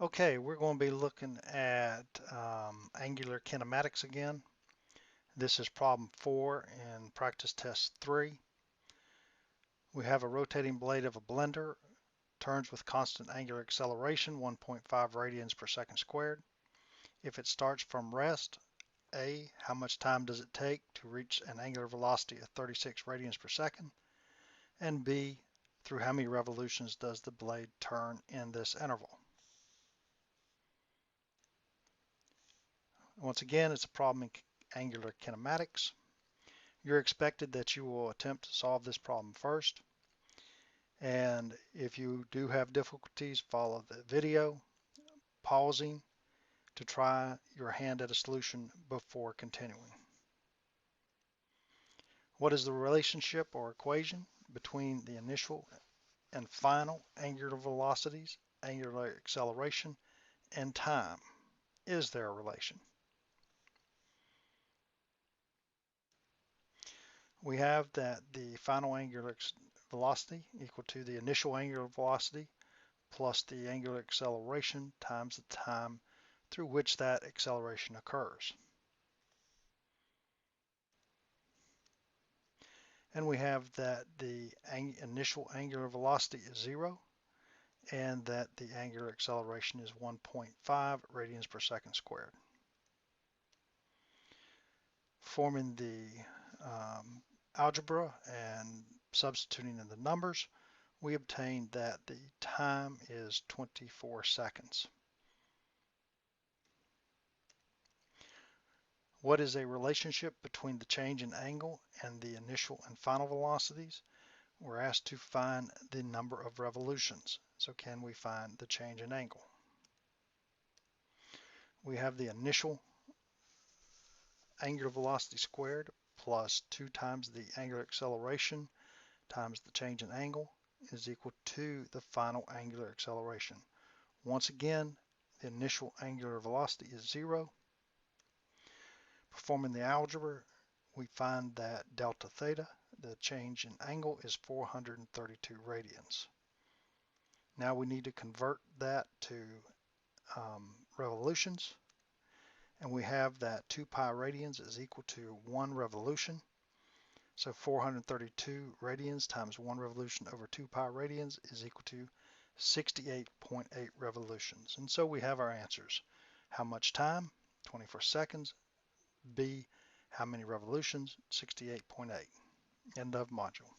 Okay, we're going to be looking at angular kinematics again. This is problem 4 in practice test 3. We have a rotating blade of a blender, turns with constant angular acceleration, 1.5 radians per second squared. If it starts from rest, A, how much time does it take to reach an angular velocity of 36 radians per second? And B, through how many revolutions does the blade turn in this interval? Once again, it's a problem in angular kinematics. You're expected that you will attempt to solve this problem first. And if you do have difficulties, follow the video, pausing to try your hand at a solution before continuing. What is the relationship or equation between the initial and final angular velocities, angular acceleration, and time? Is there a relation? We have that the final angular velocity equal to the initial angular velocity plus the angular acceleration times the time through which that acceleration occurs. And we have that the initial angular velocity is 0 and that the angular acceleration is 1.5 radians per second squared. Forming the algebra and substituting in the numbers, we obtain that the time is 24 seconds. What is a relationship between the change in angle and the initial and final velocities? We're asked to find the number of revolutions. So can we find the change in angle? We have the initial angular velocity squared plus 2 times the angular acceleration times the change in angle is equal to the final angular acceleration. Once again, the initial angular velocity is 0. Performing the algebra, we find that delta theta, the change in angle, is 432 radians. Now we need to convert that to revolutions, and we have that 2 pi radians is equal to 1 revolution. So 432 radians times 1 revolution over 2 pi radians is equal to 68.8 revolutions. And so we have our answers. How much time? 24 seconds. B, how many revolutions? 68.8. End of module.